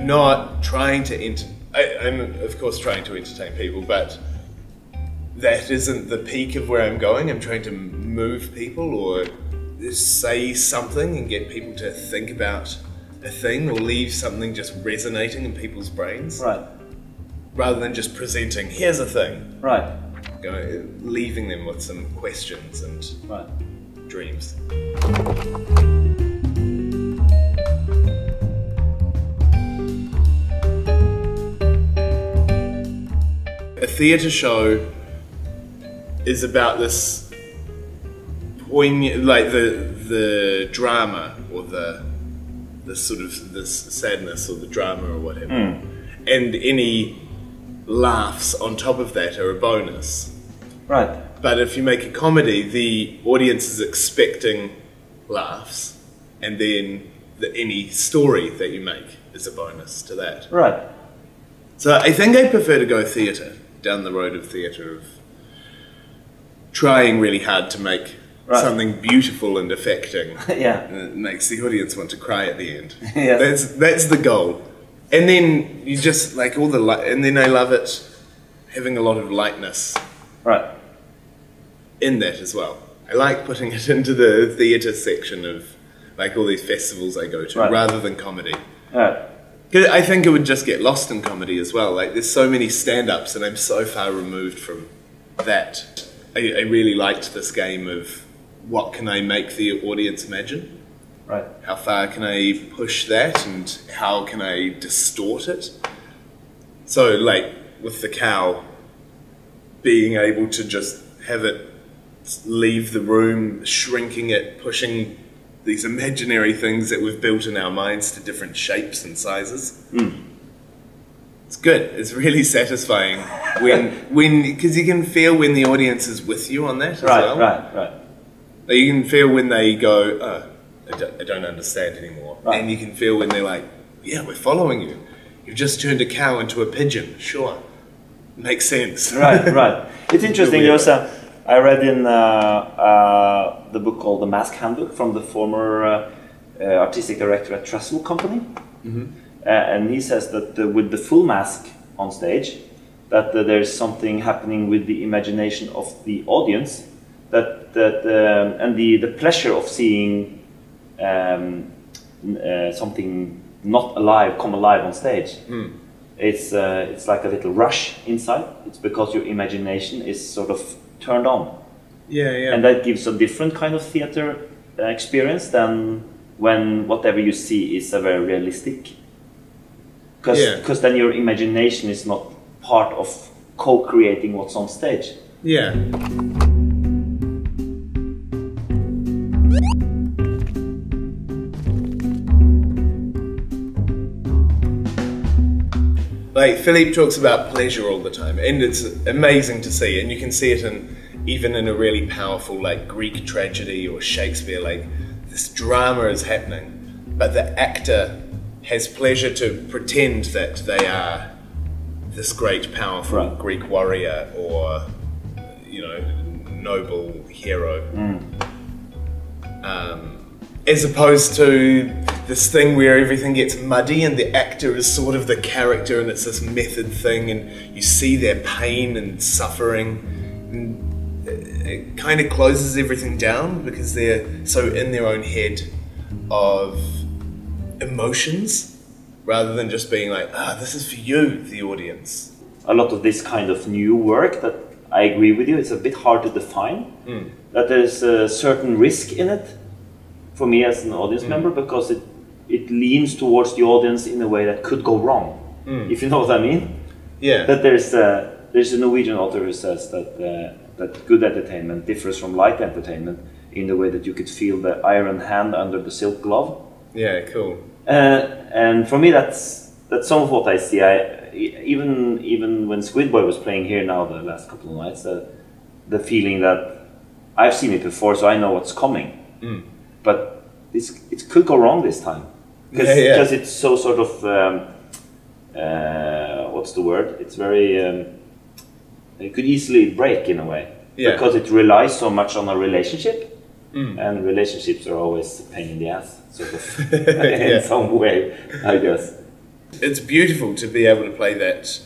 not trying to I'm of course trying to entertain people, but that isn't the peak of where I'm going. I'm trying to move people or say something and get people to think about a thing or leave something just resonating in people's brains. Right. Rather than just presenting, here's a thing. Right. Leaving them with some questions and dreams. A theatre show is about this poignant, like the drama or the sort of this sadness or the drama or whatever, and any laughs on top of that are a bonus. Right. But if you make a comedy, the audience is expecting laughs, and then any story that you make is a bonus to that. Right. So I think I prefer to go theatre, down the road of theatre, of trying really hard to make something beautiful and affecting. Yeah. And it makes the audience want to cry at the end. Yes. That's the goal. And then you just like all the light, and then I love it having a lot of lightness. Right. In that as well. I like putting it into the theatre section of like all these festivals I go to, rather than comedy. Right. I think it would just get lost in comedy as well. Like there's so many stand-ups and I'm so far removed from that. I really liked this game of what can I make the audience imagine? Right. How far can I push that and how can I distort it? So like with the cow, being able to just have it leave the room, shrinking it, pushing these imaginary things that we've built in our minds to different shapes and sizes. It's good. It's really satisfying because you can feel when the audience is with you on that as well. Right. Like you can feel when they go, oh, I don't understand anymore. Right. And you can feel when they're like, yeah, we're following you. You've just turned a cow into a pigeon. Sure. Makes sense. Right. It's interesting. I read in the book called The Mask Handbook from the former artistic director at Trestle Company. And he says that with the full mask on stage, that there's something happening with the imagination of the audience, and the pleasure of seeing something not alive come alive on stage. It's like a little rush inside. It's because your imagination is sort of turned on. Yeah. And that gives a different kind of theater experience than when whatever you see is a very realistic. Because then your imagination is not part of co-creating what's on stage. Yeah. Like Philippe talks about pleasure all the time, and it's amazing to see, and you can see it even in a really powerful like Greek tragedy or Shakespeare. Like this drama is happening, but the actor has pleasure to pretend that they are this great, powerful Greek warrior or noble hero, as opposed to this thing where everything gets muddy and the actor is sort of the character and it's this method thing and you see their pain and suffering. And it kind of closes everything down because they're so in their own head of emotions rather than just being like, this is for you, the audience. A lot of this kind of new work that I agree with you, it's a bit hard to define. That there's a certain risk in it for me as an audience member because it leans towards the audience in a way that could go wrong, if you know what I mean. Yeah. That there's a Norwegian author who says that good entertainment differs from light entertainment in the way that you could feel the iron hand under the silk glove. Yeah, cool. And for me, that's some of what I see. Even when Squidboy was playing here now the last couple of nights, the feeling that I've seen it before, so I know what's coming. But it could go wrong this time because it's so sort of what's the word? It's very it could easily break in a way because it relies so much on a relationship, and relationships are always a pain in the ass, sort of in some way, I guess. It's beautiful to be able to play that,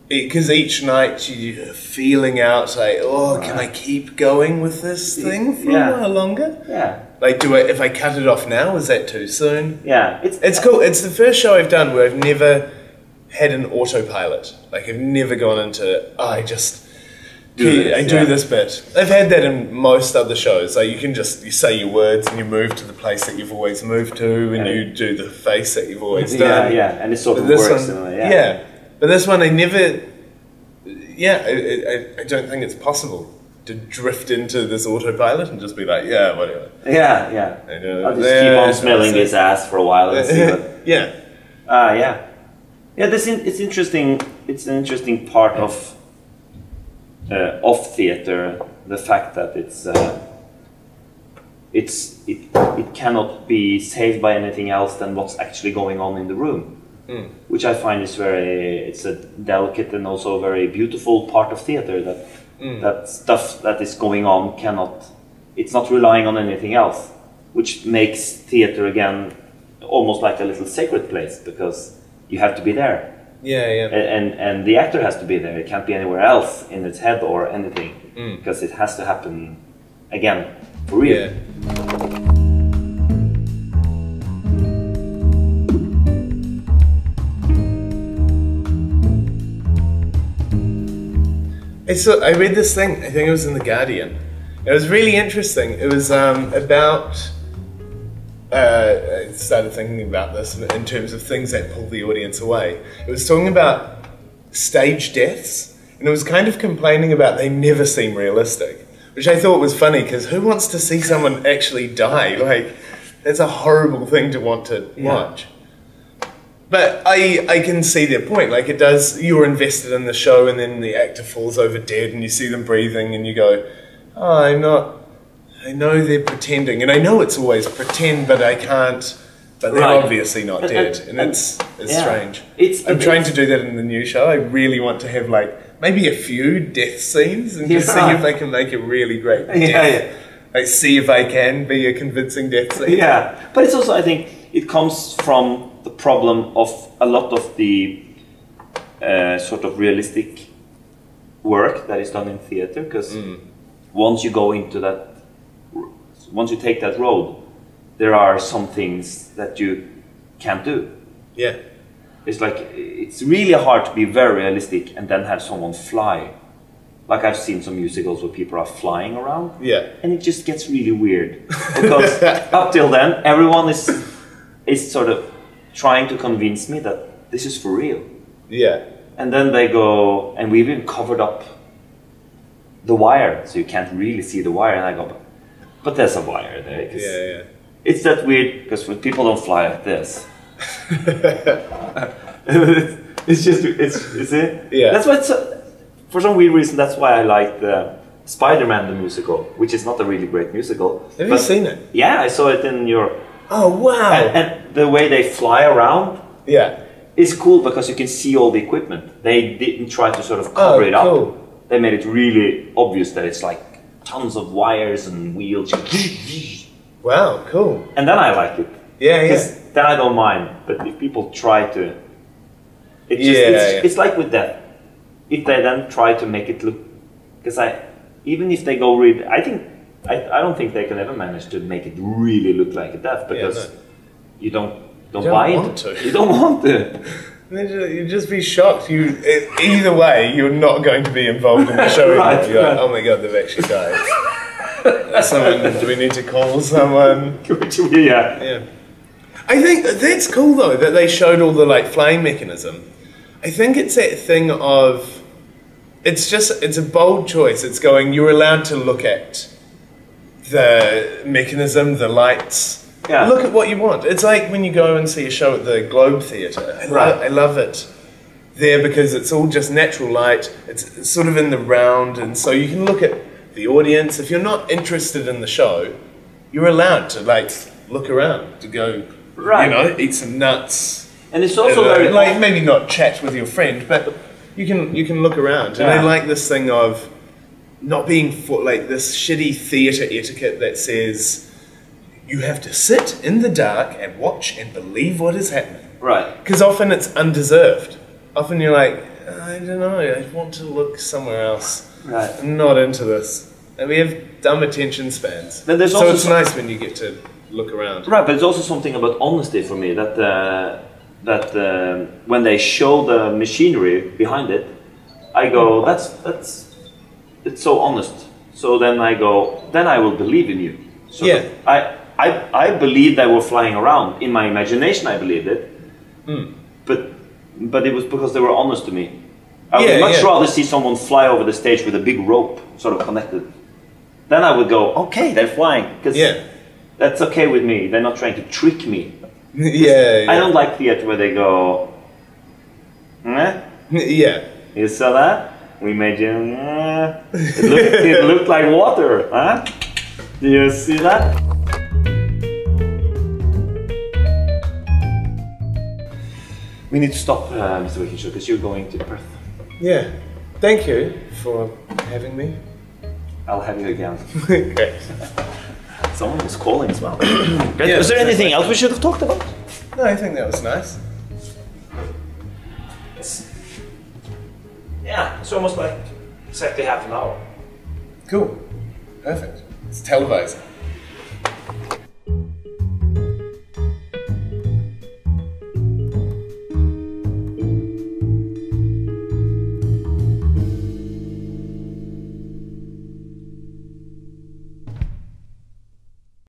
because each night you're feeling out like, oh, can I keep going with this thing for a while longer? Yeah. Like, if I cut it off now, is that too soon? Yeah. It's cool. It's the first show I've done where I've never had an autopilot. Like, I've never gone into, I do this bit. I've had that in most other shows. Like, you say your words and you move to the place that you've always moved to, and you do the face that you've always done. Yeah, and it sort of works in a way. Yeah. But this one, I never. Yeah, I don't think it's possible to drift into this autopilot and just be like, yeah, whatever. Yeah. I'll just keep on smelling his ass for a while and see what. Yeah. Yeah. It's interesting. It's an interesting part of theater. The fact that it cannot be saved by anything else than what's actually going on in the room. Which I find is it's a delicate and also a very beautiful part of theater, that stuff that is going on it's not relying on anything else, which makes theater again almost like a little sacred place, because you have to be there. Yeah. And the actor has to be there. It can't be anywhere else in its head or anything, because it has to happen again for real. Yeah. I read this thing, I think it was in The Guardian. It was really interesting. It was about, I started thinking about this in terms of things that pull the audience away. It was talking about stage deaths, and it was kind of complaining about they never seem realistic, which I thought was funny, because who wants to see someone actually die? Like, that's a horrible thing to want to watch. But I can see their point. Like, you're invested in the show, and then the actor falls over dead and you see them breathing and you go, oh, I know they're pretending. And I know it's always pretend, but I can't, but they're obviously not dead. And it's strange. I'm trying to do that in the new show. I really want to have like maybe a few death scenes and just see if I can make a really great death. Like, see if I can be a convincing death scene. Yeah, but it's also, I think, it comes from the problem of a lot of the sort of realistic work that is done in theater, because once you go into that, once you take that road, there are some things that you can't do. Yeah. It's like, it's really hard to be very realistic and then have someone fly. Like, I've seen some musicals where people are flying around. Yeah. And it just gets really weird. Because up till then, everyone is sort of trying to convince me that this is for real. Yeah. And then they go, and we've even covered up the wire, so you can't really see the wire. And I go, but there's a wire there. Yeah. It's that weird, because when people don't fly like this. It's just, is it? Yeah. That's why for some weird reason, that's why I like the Spider-Man the musical, which is not a really great musical. Have you seen it? Yeah, I saw it in Europe. Oh, wow. And the way they fly around is cool, because you can see all the equipment. They didn't try to sort of cover it up. They made it really obvious that it's like tons of wires and wheels. Wow, cool. And then I like it. Yeah. Then I don't mind. But if people try to... It's like with death. If they then try to make it look... Because even if they go really... I don't think they can ever manage to make it really look like a death, because you don't buy into it. You don't want to. You'd just be shocked. Either way, you're not going to be involved in the show. Like, oh my god, they've actually died. Do we need to call someone? Yeah. I think that's cool though, that they showed all the like flying mechanism. I think it's that thing of... It's a bold choice. It's going, you're allowed to look at the mechanism, the lights. Yeah. Look at what you want. It's like when you go and see a show at the Globe Theatre. I love it there, because it's all just natural light. It's sort of in the round, and so you can look at the audience. If you're not interested in the show, you're allowed to like look around, to go, eat some nuts. And it's also very like maybe not chat with your friend, but you can look around. And I like this thing of not being like this shitty theatre etiquette that says you have to sit in the dark and watch and believe what is happening. Right. Because often it's undeserved. Often you're like, I don't know, I want to look somewhere else. Right. I'm not into this. And we have dumb attention spans. Then there's so also it's nice when you get to look around. Right, but there's also something about honesty for me that when they show the machinery behind it, I go, it's so honest. So then I go, then I will believe in you. So yeah. I believed they were flying around. In my imagination, I believed it. But it was because they were honest to me. I would much rather see someone fly over the stage with a big rope sort of connected. Then I would go, okay, they're flying. Because that's okay with me. They're not trying to trick me. I don't like theatre where they go, eh? Yeah. You saw that? We made you, it looked like water, huh? Do you see that? We need to stop, Mr. Wakenshaw, because you're going to Perth. Yeah. Thank you for having me. I'll have you again. Great. Someone was calling as well. Was there anything else we should have talked about? No, I think that was nice. It's almost like exactly half an hour. Cool. Perfect. It's televised.